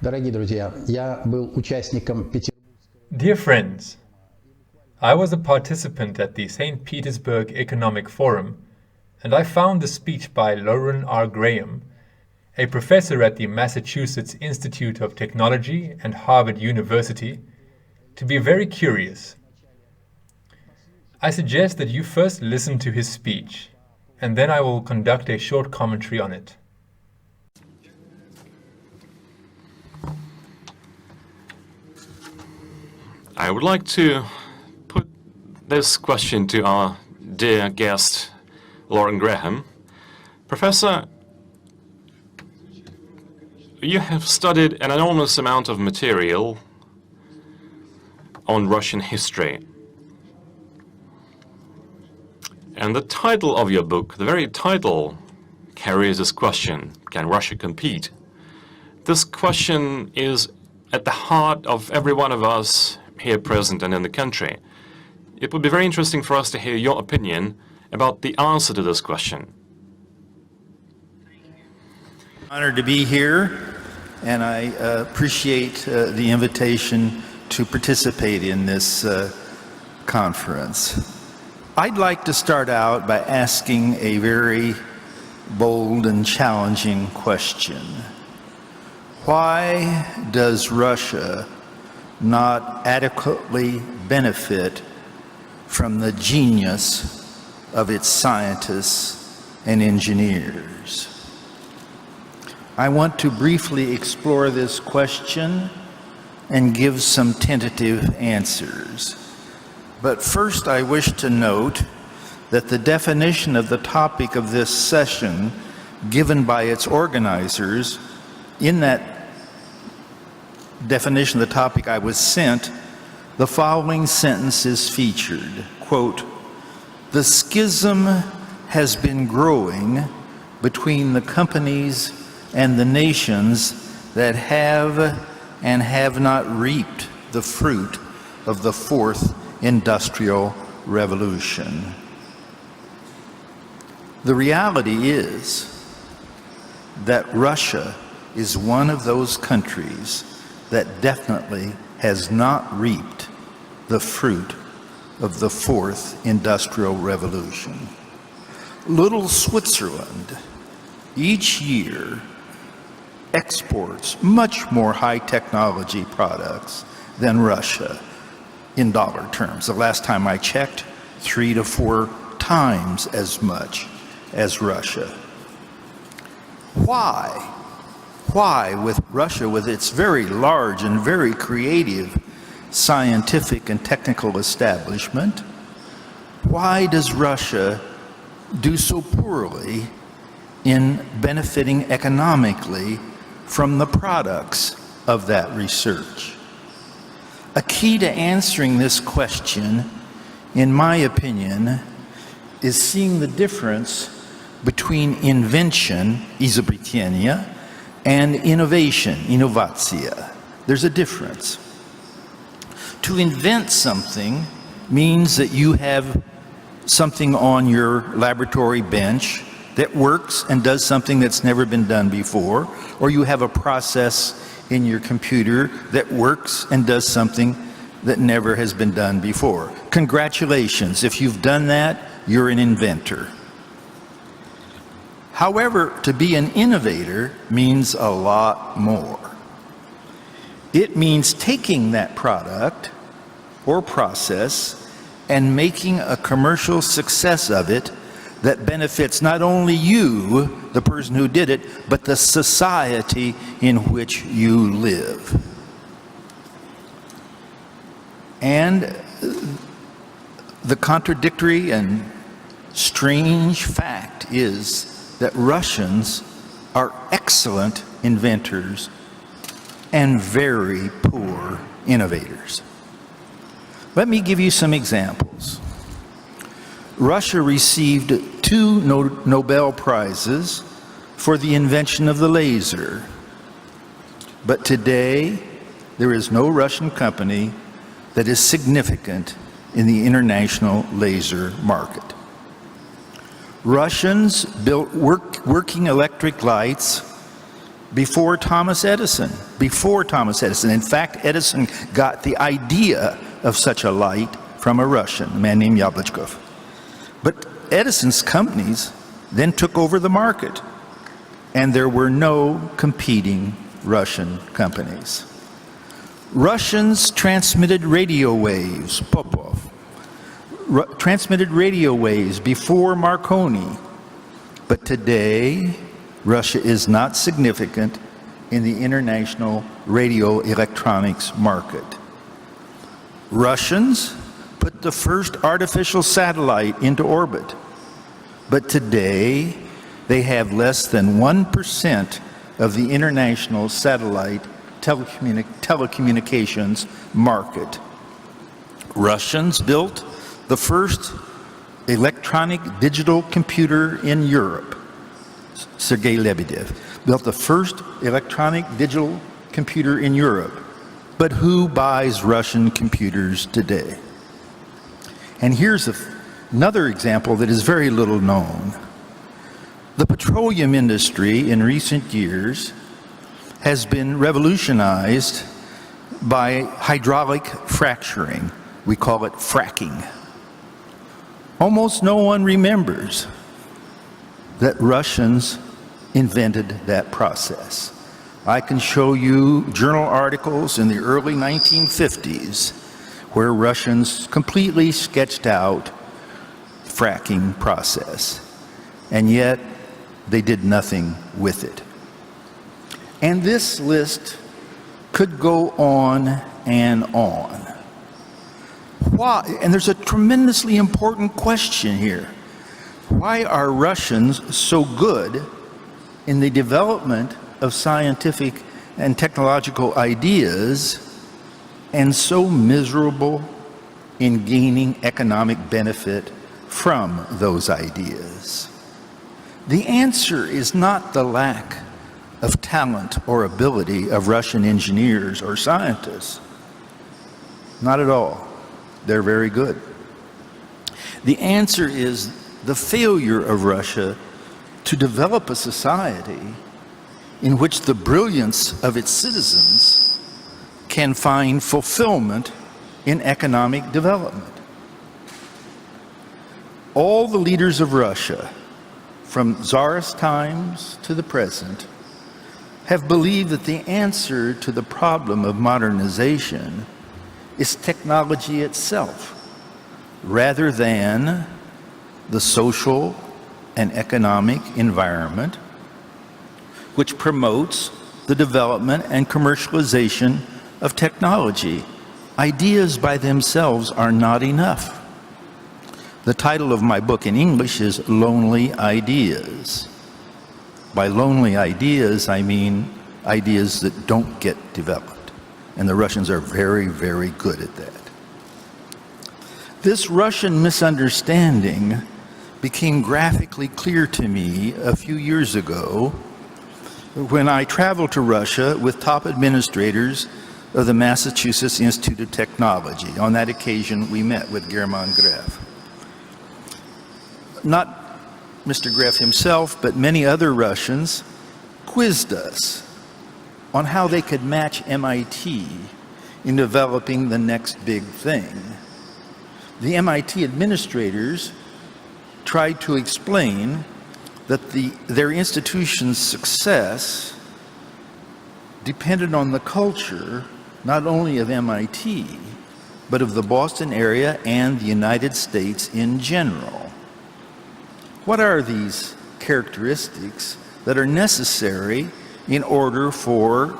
Дорогие друзья, я был участником Dear friends, I was a participant at the St. Petersburg Economic Forum, and I found the speech by Louren Graham, a professor at the Massachusetts Institute of Technology and Harvard University, to be very curious. I suggest that you first listen to his speech, and then I will conduct a short commentary on it. I would like to put this question to our dear guest, Louren Graham. Professor, you have studied an enormous amount of material on Russian history. And the title of your book, the very title, carries this question: can Russia compete? This question is at the heart of every one of us here present and in the country. It would be very interesting for us to hear your opinion about the answer to this question. Honored to be here, and I appreciate the invitation to participate in this conference. I'd like to start out by asking a very bold and challenging question. Why does Russia not adequately benefit from the genius of its scientists and engineers? I want to briefly explore this question and give some tentative answers. But first, I wish to note that the definition of the topic of this session given by its organizers, in that definition of the topic I was sent, the following sentence is featured, quote, "The schism has been growing between the companies and the nations that have and have not reaped the fruit of the fourth industrial revolution." The reality is that Russia is one of those countries that definitely has not reaped the fruit of the fourth industrial revolution. Little Switzerland each year exports much more high technology products than Russia in dollar terms. The last time I checked, 3 to 4 times as much as Russia. Why? Why, with Russia, with its very large and very creative scientific and technical establishment, why does Russia do so poorly in benefiting economically from the products of that research? A key to answering this question, in my opinion, is seeing the difference between invention, изобретение, and innovation, innovatia. There's a difference. To invent something means that you have something on your laboratory bench that works and does something that's never been done before, or you have a process in your computer that works and does something that never has been done before. Congratulations, if you've done that, you're an inventor. However, to be an innovator means a lot more. It means taking that product or process and making a commercial success of it that benefits not only you, the person who did it, but the society in which you live. And the contradictory and strange fact is that Russians are excellent inventors and very poor innovators. Let me give you some examples. Russia received 2 Nobel Prizes for the invention of the laser. But today, there is no Russian company that is significant in the international laser market. Russians built working electric lights before Thomas Edison. Before Thomas Edison. In fact, Edison got the idea of such a light from a Russian, a man named Yablachkov. But Edison's companies then took over the market, and there were no competing Russian companies. Russians transmitted radio waves, Popov, transmitted radio waves before Marconi. But today, Russia is not significant in the international radio electronics market. Russians put the first artificial satellite into orbit, but today they have less than 1% of the international satellite telecommunications market. Russians built the first electronic digital computer in Europe. Sergei Lebedev built the first electronic digital computer in Europe. But who buys Russian computers today? And here's another example that is very little known. The petroleum industry in recent years has been revolutionized by hydraulic fracturing. We call it fracking. Almost no one remembers that Russians invented that process. I can show you journal articles in the early 1950s where Russians completely sketched out the fracking process, and yet they did nothing with it. And this list could go on and on. Why? And there's a tremendously important question here. Why are Russians so good in the development of scientific and technological ideas and so miserable in gaining economic benefit from those ideas? The answer is not the lack of talent or ability of Russian engineers or scientists. Not at all. They're very good. The answer is the failure of Russia to develop a society in which the brilliance of its citizens can find fulfillment in economic development. All the leaders of Russia, from Tsarist times to the present, have believed that the answer to the problem of modernization is technology itself, rather than the social and economic environment which promotes the development and commercialization of technology. Ideas by themselves are not enough. The title of my book in English is Lonely Ideas. By lonely ideas, I mean ideas that don't get developed. And the Russians are very, very good at that. This Russian misunderstanding became graphically clear to me a few years ago when I traveled to Russia with top administrators of the Massachusetts Institute of Technology. On that occasion, we met with Louren Graham. Not Mr. Graham himself, but many other Russians quizzed us on how they could match MIT in developing the next big thing. The MIT administrators tried to explain that their institution's success depended on the culture not only of MIT, but of the Boston area and the United States in general. What are these characteristics that are necessary in order for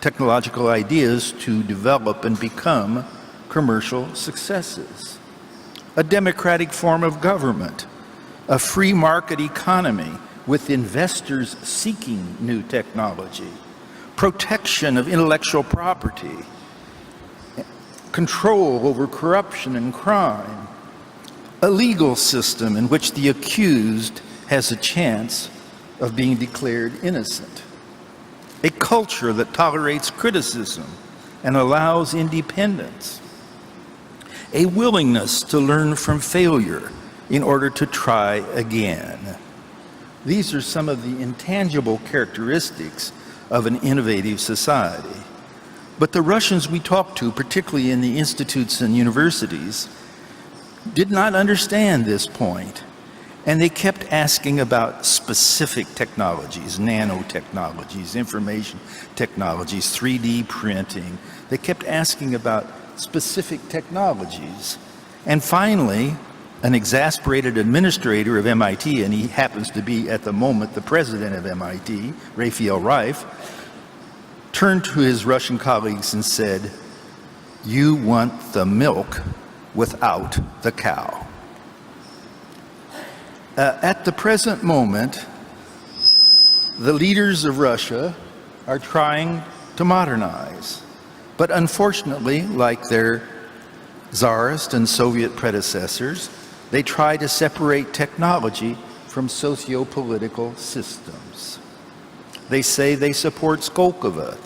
technological ideas to develop and become commercial successes? A democratic form of government, a free market economy with investors seeking new technology, protection of intellectual property, control over corruption and crime, a legal system in which the accused has a chance of being declared innocent, a culture that tolerates criticism and allows independence, a willingness to learn from failure in order to try again. These are some of the intangible characteristics of an innovative society. But the Russians we talked to, particularly in the institutes and universities, did not understand this point, and they kept asking about specific technologies, nanotechnologies, information technologies, 3D printing. They kept asking about specific technologies. And finally, an exasperated administrator of MIT, and he happens to be at the moment the president of MIT, Raphael Reif, turned to his Russian colleagues and said, "You want the milk without the cow." At the present moment, the leaders of Russia are trying to modernize. But unfortunately, like their Tsarist and Soviet predecessors, they try to separate technology from socio-political systems. They say they support Skolkovo,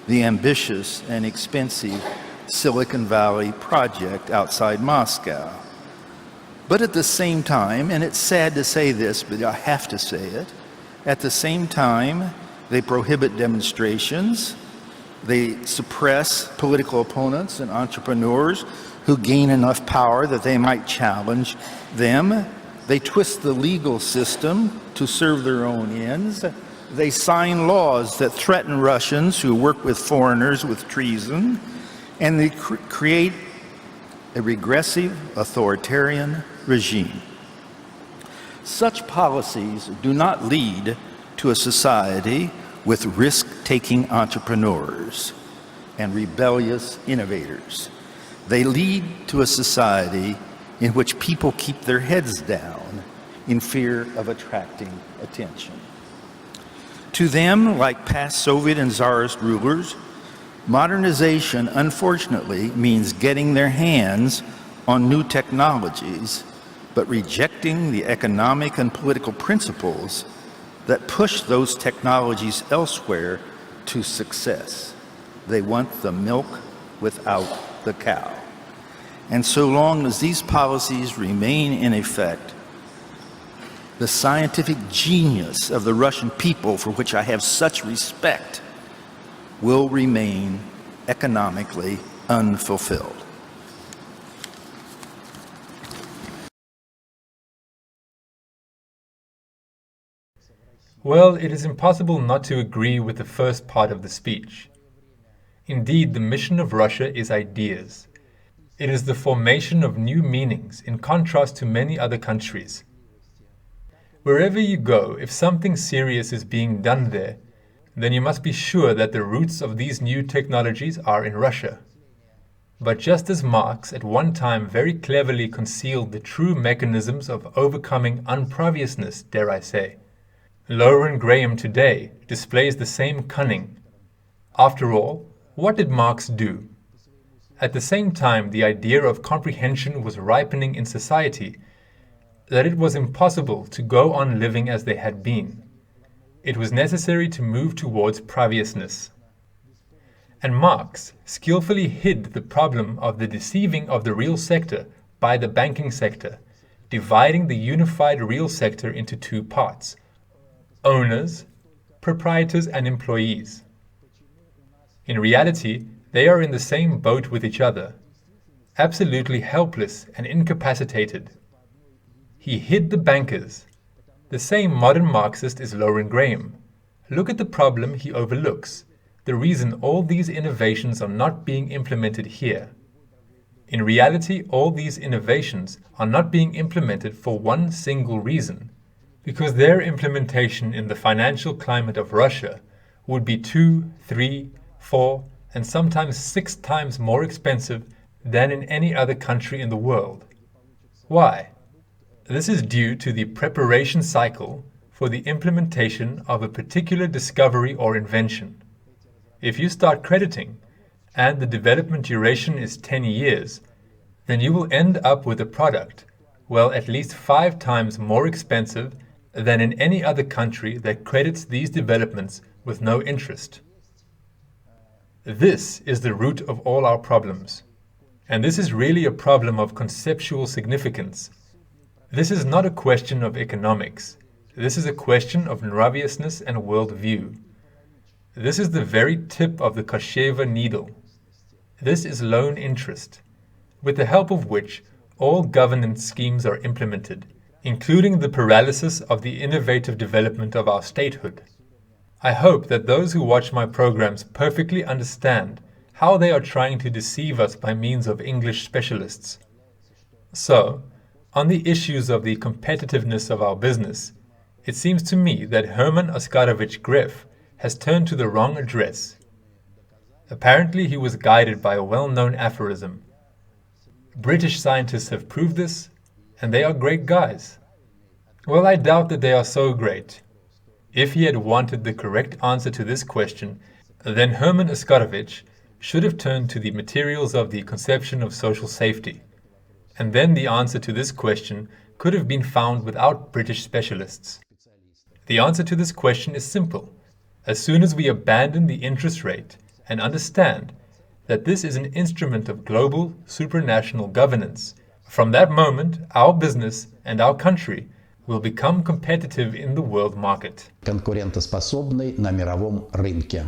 the ambitious and expensive Silicon Valley project outside Moscow. But at the same time, and it's sad to say this, but I have to say it, at the same time, they prohibit demonstrations, they suppress political opponents and entrepreneurs who gain enough power that they might challenge them. They twist the legal system to serve their own ends. They sign laws that threaten Russians who work with foreigners with treason, and they create a regressive, authoritarian regime. Such policies do not lead to a society with risk-taking entrepreneurs and rebellious innovators. They lead to a society in which people keep their heads down in fear of attracting attention. To them, like past Soviet and Tsarist rulers, modernization, unfortunately, means getting their hands on new technologies, but rejecting the economic and political principles that push those technologies elsewhere to success. They want the milk without the cow. And so long as these policies remain in effect, the scientific genius of the Russian people, for which I have such respect, will remain economically unfulfilled. Well, it is impossible not to agree with the first part of the speech. Indeed, the mission of Russia is ideas. It is the formation of new meanings in contrast to many other countries. Wherever you go, if something serious is being done there, then you must be sure that the roots of these new technologies are in Russia. But just as Marx at one time very cleverly concealed the true mechanisms of overcoming unpreviousness, dare I say, Louren Graham today displays the same cunning. After all, what did Marx do? At the same time, the idea of comprehension was ripening in society, that it was impossible to go on living as they had been. It was necessary to move towards previousness. And Marx skillfully hid the problem of the deceiving of the real sector by the banking sector, dividing the unified real sector into two parts: owners, proprietors, and employees. In reality, they are in the same boat with each other, absolutely helpless and incapacitated. He hid the bankers. The same modern Marxist is Louren Graham. Look at the problem he overlooks, the reason all these innovations are not being implemented here. In reality, all these innovations are not being implemented for one single reason, because their implementation in the financial climate of Russia would be 2, 3, 4, and sometimes 6 times more expensive than in any other country in the world. Why? This is due to the preparation cycle for the implementation of a particular discovery or invention. If you start crediting, and the development duration is 10 years, then you will end up with a product, well, at least 5 times more expensive than in any other country that credits these developments with no interest. This is the root of all our problems. And this is really a problem of conceptual significance. This is not a question of economics. This is a question of nraviousness and worldview. This is the very tip of the Kosheva needle. This is loan interest, with the help of which all governance schemes are implemented, including the paralysis of the innovative development of our statehood. I hope that those who watch my programs perfectly understand how they are trying to deceive us by means of English specialists. So, on the issues of the competitiveness of our business, it seems to me that Herman Oskarovich Greff has turned to the wrong address. Apparently he was guided by a well-known aphorism. British scientists have proved this, and they are great guys. Well, I doubt that they are so great. If he had wanted the correct answer to this question, then Herman Oskarovich should have turned to the materials of the conception of social safety. And then the answer to this question could have been found without British specialists. The answer to this question is simple. As soon as we abandon the interest rate and understand that this is an instrument of global, supranational governance, from that moment our business and our country will become competitive in the world market. конкурентоспособной на мировом рынке.